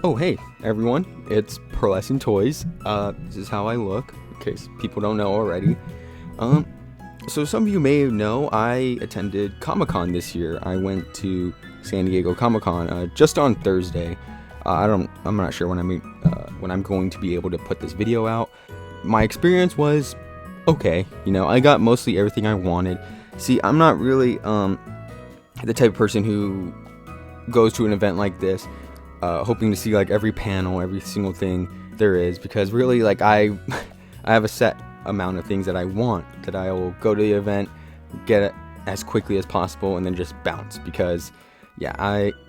Oh hey everyone, it's Pearlescent Toys. This is how I look, in case people don't know already. So some of you may know I attended Comic-Con this year. I went to San Diego Comic-Con just on Thursday. I'm not sure when I'm going to be able to put this video out. My experience was okay. You know, I got mostly everything I wanted. See, I'm not really the type of person who goes to an event like this hoping to see like every panel, every single thing there is, because really like I have a set amount of things that I want, that I will go to the event, get it as quickly as possible, and then just bounce, because yeah,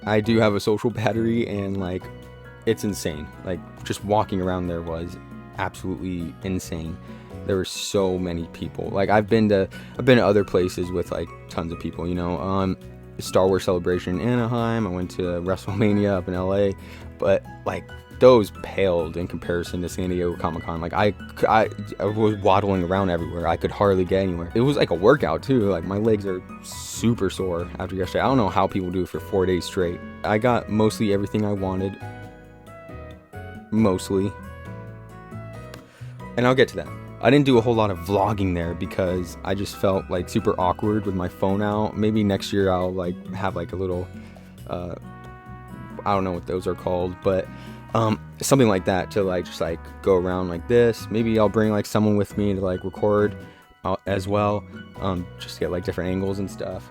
I do have a social battery, and like it's insane. Like just walking around there was absolutely insane. There were so many people. Like I've been to other places with like tons of people, you know. Star Wars Celebration in Anaheim, I went to WrestleMania up in LA, but like those paled in comparison to San Diego Comic-Con. Like I was waddling around everywhere. I could hardly get anywhere. It was like a workout too. Like my legs are super sore after yesterday. I don't know how people do it for 4 days straight. I got mostly everything I wanted. Mostly. And I'll get to that. I didn't do a whole lot of vlogging there because I just felt like super awkward with my phone out. Maybe next year I'll like have like a little, I don't know what those are called, but something like that to like just like go around like this. Maybe I'll bring like someone with me to like record as well, just to get like different angles and stuff.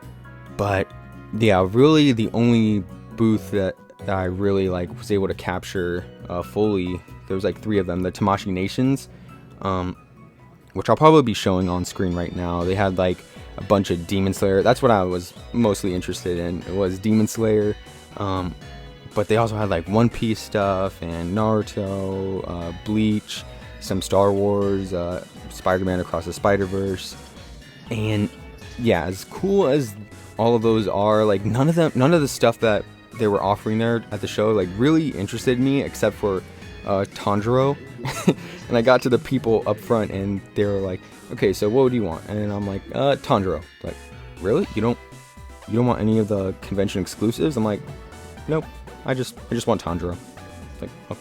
But yeah, really the only booth that I really like was able to capture fully, there was like 3 of them, the Tamashii Nations, which I'll probably be showing on screen right now. They had like a bunch of Demon Slayer. That's what I was mostly interested in. It was Demon Slayer. But they also had like One Piece stuff and Naruto, Bleach, some Star Wars, Spider-Man Across the Spider-Verse. And yeah, as cool as all of those are, like none of the stuff that they were offering there at the show like really interested me, except for Tanjiro. And I got to the people up front and they were like, okay, so what do you want? And I'm like, Tanjiro. Like, really? You don't want any of the convention exclusives? I'm like, nope, I just want Tanjiro. Like, oh,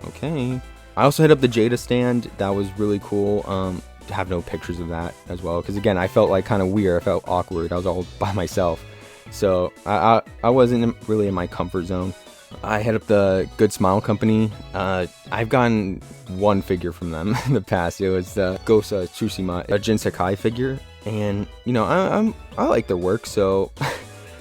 okay. I also hit up the Jada stand. That was really cool. To have no pictures of that as well, because again, I felt like kind of weird. I felt awkward. I was all by myself, so I wasn't really in my comfort zone. I hit up the Good Smile Company. I've gotten one figure from them in the past. It was the Ghost of Tsushima, a Jin Sakai figure, and you know I like their work. So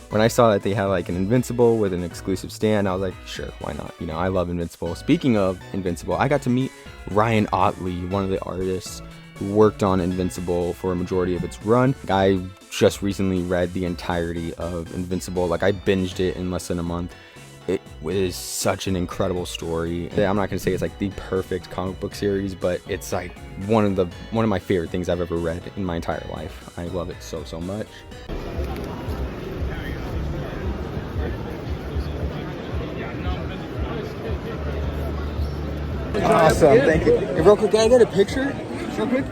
when I saw that they had like an Invincible with an exclusive stand, I was like, sure, why not? You know, I love Invincible. Speaking of Invincible, I got to meet Ryan Ottley, one of the artists who worked on Invincible for a majority of its run. I just recently read the entirety of Invincible. Like I binged it in less than a month. It was such an incredible story. I'm not gonna say it's like the perfect comic book series, but it's like one of my favorite things I've ever read in my entire life. I love it so much. Awesome, thank you. Hey, real quick, can I get a picture? Real quick.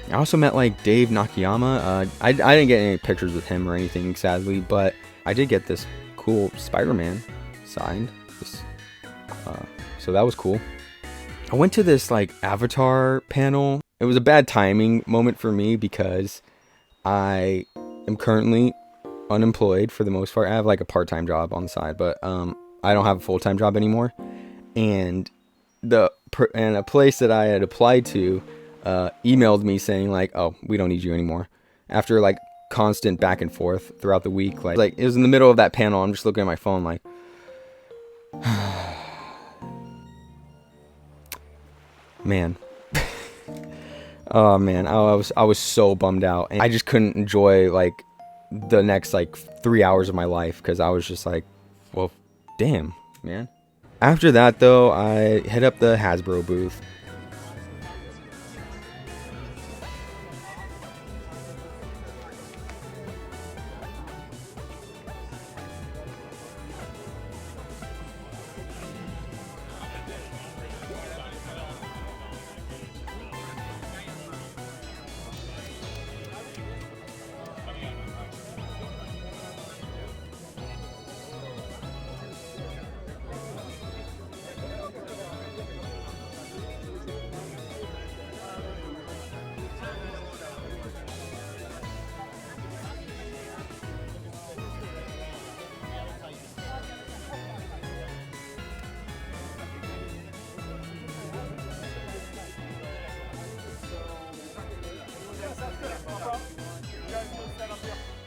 I also met like Dave Nakayama. I didn't get any pictures with him or anything, sadly, but I did get this cool Spider-Man signed. So that was cool. I went to this like Avatar panel. It was a bad timing moment for me because I am currently unemployed for the most part. I have like a part-time job on the side, but I don't have a full-time job anymore. And a place that I had applied to emailed me saying like, oh, we don't need you anymore, after like constant back and forth throughout the week. Like it was in the middle of that panel. I'm just looking at my phone like man. Oh man, I was so bummed out, and I just couldn't enjoy like the next like 3 hours of my life, because I was just like, well, damn, man. After that though, I hit up the Hasbro booth.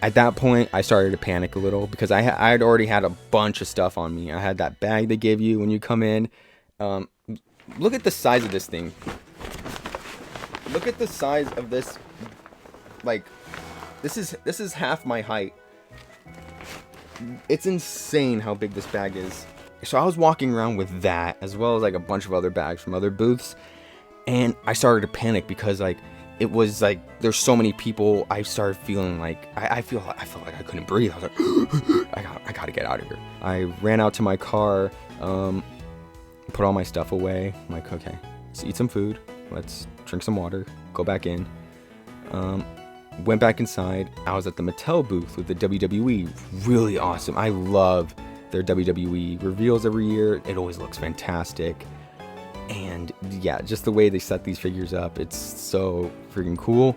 At that point, I started to panic a little because I had already had a bunch of stuff on me. I had that bag they give you when you come in. Look at the size of this thing. Look at the size of this. Like, this is half my height. It's insane how big this bag is. So I was walking around with that, as well as like a bunch of other bags from other booths, and I started to panic because like it was like there's so many people. I started feeling like I felt like I couldn't breathe. I was like, I gotta get out of here. I ran out to my car, put all my stuff away. I'm like, okay, let's eat some food, let's drink some water, go back in. Went back inside. I was at the Mattel booth with the WWE. Really awesome. I love their WWE reveals every year. It always looks fantastic. And yeah, just the way they set these figures up, it's so freaking cool.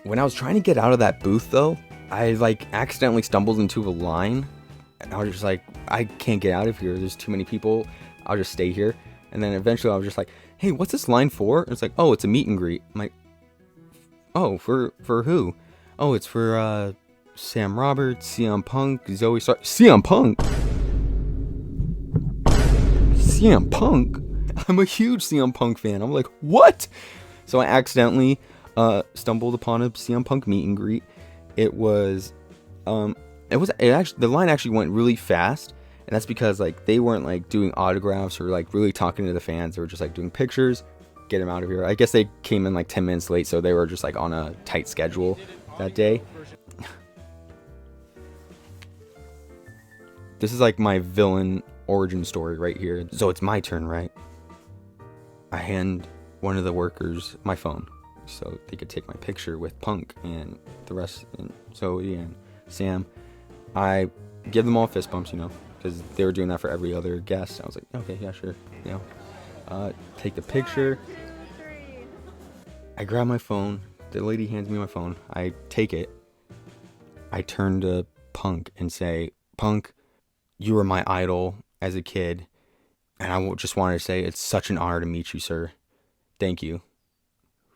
When I was trying to get out of that booth though, I like accidentally stumbled into a line, and I was just like, I can't get out of here. There's too many people. I'll just stay here. And then eventually I was just like, hey, what's this line for? And it's like, oh, it's a meet and greet. I'm like, oh, for who? Oh, it's for Sam Roberts, CM Punk, Zoe Star. CM Punk? CM Punk? I'm a huge CM Punk fan. I'm like, what? So I accidentally stumbled upon a CM Punk meet and greet. It actually, the line actually went really fast, and that's because like they weren't like doing autographs or like really talking to the fans. They were just like doing pictures, get them out of here. I guess they came in like 10 minutes late, so they were just like on a tight schedule that day. This is like my villain origin story right here. So it's my turn, right? I hand one of the workers my phone so they could take my picture with Punk and the rest, and Zoe and Sam. I give them all fist bumps, you know, because they were doing that for every other guest. I was like, okay, yeah, sure, you know. Take the picture. I grab my phone. The lady hands me my phone. I take it. I turn to Punk and say, Punk, you were my idol as a kid, and I just wanted to say it's such an honor to meet you, sir. Thank you.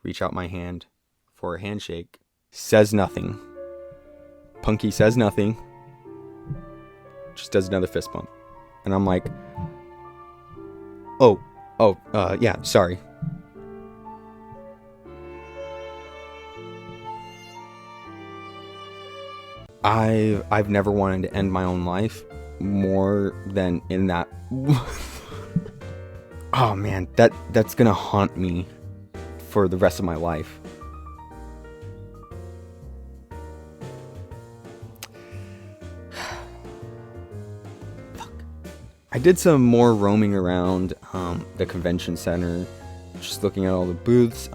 Reach out my hand for a handshake. Says nothing. Punky says nothing. Just does another fist bump. And I'm like, yeah, sorry. I've never wanted to end my own life more than in that. Oh man, that's gonna haunt me for the rest of my life. Fuck. I did some more roaming around the convention center, just looking at all the booths.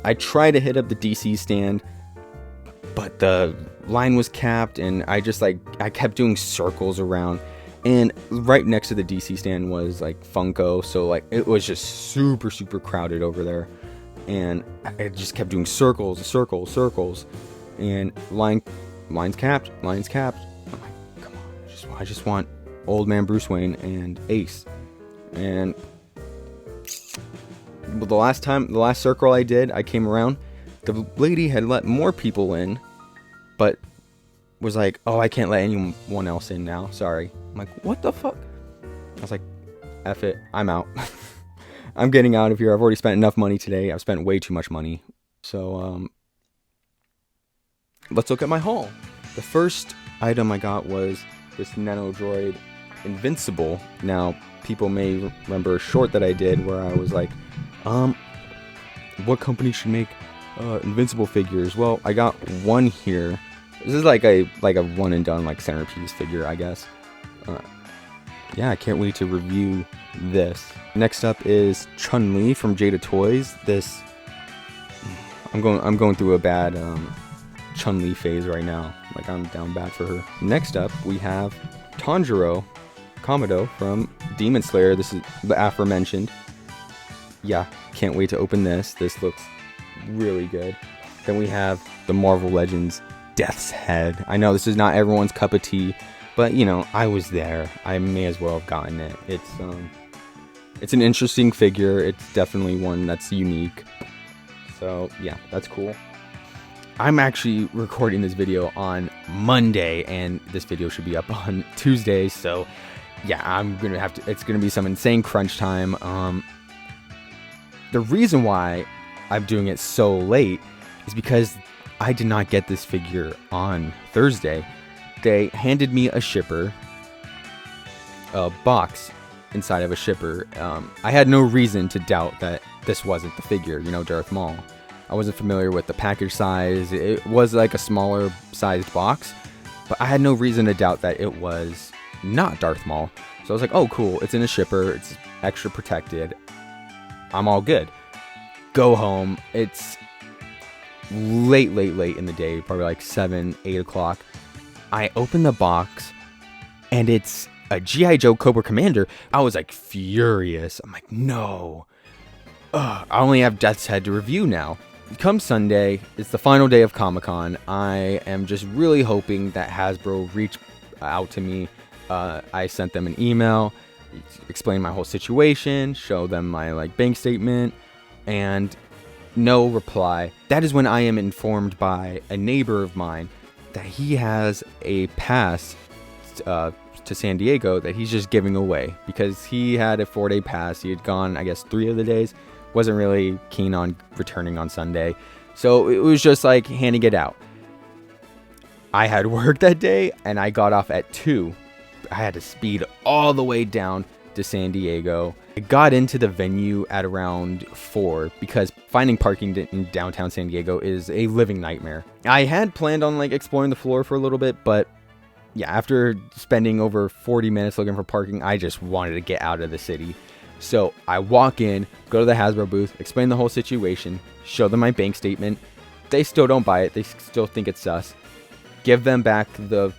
I tried to hit up the DC stand, but the line was capped, and I kept doing circles around. And right next to the DC stand was like Funko, so like it was just super crowded over there. And I just kept doing circles, and line's capped. I'm like, come on, I just want Old Man Bruce Wayne and Ace. And the last circle I did, I came around, the lady had let more people in, but was like, oh, I can't let anyone else in now, sorry. I'm like, what the fuck? I was like, F it, I'm out. I'm getting out of here. I've already spent enough money today. I've spent way too much money. So, let's look at my haul. The first item I got was this Nano Droid Invincible. Now, people may remember a short that I did where I was like, what company should make Invincible figures? Well, I got one here. This is like a one and done like centerpiece figure, I guess. Yeah, I can't wait to review this. Next up is Chun-Li from Jada Toys. This I'm going through a bad Chun-Li phase right now. Like, I'm down bad for her. Next up, we have Tanjiro Kamado from Demon Slayer. This is the aforementioned. Yeah, can't wait to open this. This looks really good. Then we have the Marvel Legends Death's Head. I know this is not everyone's cup of tea, but you know, I was there. I may as well have gotten it. It's an interesting figure. It's definitely one that's unique. So yeah, that's cool. I'm actually recording this video on Monday, and this video should be up on Tuesday. So yeah, it's gonna be some insane crunch time. The reason why I'm doing it so late is because I did not get this figure on Thursday. They handed me a shipper, a box inside of a shipper. I had no reason to doubt that this wasn't the figure, you know, Darth Maul. I wasn't familiar with the package size. It was like a smaller sized box, but I had no reason to doubt that it was not Darth Maul. So I was like, oh cool, it's in a shipper, it's extra protected, I'm all good. Go home. It's late in the day, probably like 7, 8 o'clock. I open the box, and it's a G.I. Joe Cobra Commander. I was like furious. I'm like, no. I only have Death's Head to review now. Come Sunday, it's the final day of Comic-Con. I am just really hoping that Hasbro reach out to me. I sent them an email, explained my whole situation, show them my like bank statement, and no reply. That is when I am informed by a neighbor of mine that he has a pass to San Diego that he's just giving away because he had a 4-day pass. He had gone, I guess, 3 of the days. Wasn't really keen on returning on Sunday. So it was just like handing it out. I had work that day, and I got off at 2. I had to speed all the way down to San Diego. I got into the venue at around 4 because finding parking in downtown San Diego is a living nightmare. I had planned on like exploring the floor for a little bit, but yeah, after spending over 40 minutes looking for parking, I just wanted to get out of the city. So I walk in, go to the Hasbro booth, explain the whole situation, show them my bank statement. They still don't buy it. They still think it's sus. Give them back the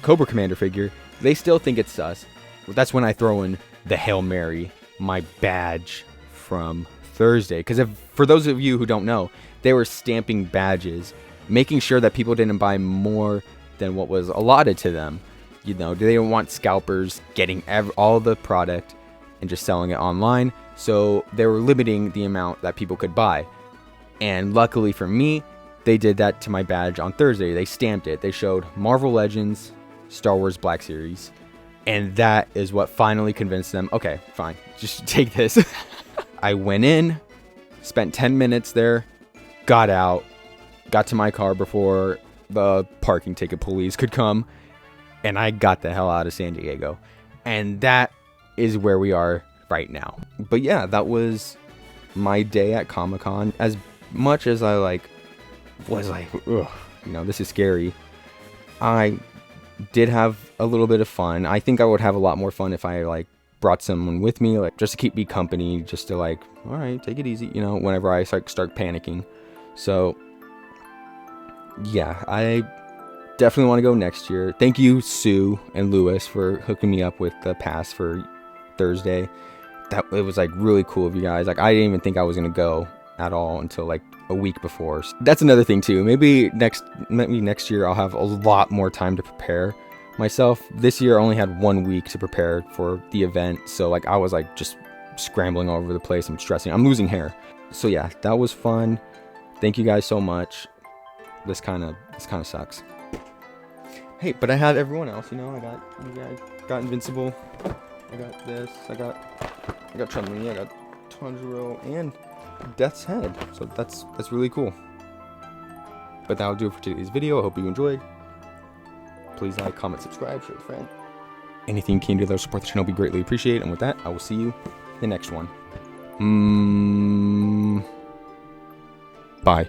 Cobra Commander figure. They still think it's sus. Well, that's when I throw in the Hail Mary, my badge from Thursday. Because for those of you who don't know, they were stamping badges, making sure that people didn't buy more than what was allotted to them. You know, they didn't want scalpers getting all the product and just selling it online. So they were limiting the amount that people could buy. And luckily for me, they did that to my badge on Thursday. They stamped it. They showed Marvel Legends, Star Wars Black Series. And that is what finally convinced them, okay, fine, just take this. I went in, spent 10 minutes there, got out, got to my car before the parking ticket police could come, and I got the hell out of San Diego. And that is where we are right now. But yeah, that was my day at Comic-Con. As much as I was like, ugh, you know, this is scary, I did have a little bit of fun. I think I would have a lot more fun if I brought someone with me, just to keep me company, just to all right, take it easy, you know, whenever I start panicking. So yeah, I definitely want to go next year. Thank you, Sue and Lewis, for hooking me up with the pass for Thursday. It was like really cool of you guys. Like, I didn't even think I was gonna go at all until like a week before. That's another thing too. Maybe next year I'll have a lot more time to prepare myself. This year I only had 1 week to prepare for the event, so like I was like just scrambling all over the place. I'm stressing. I'm losing hair. So yeah, that was fun. Thank you guys so much. This kind of sucks. Hey, but I had everyone else, you know. I got Invincible. I got this. I got Chun-Li. I got Tanjiro and Death's Head. So that's really cool. But that'll do it for today's video. I hope you enjoyed. Please like, comment, subscribe, share with a friend. Anything you can do to support the channel will be greatly appreciated. And with that, I will see you in the next one. Bye.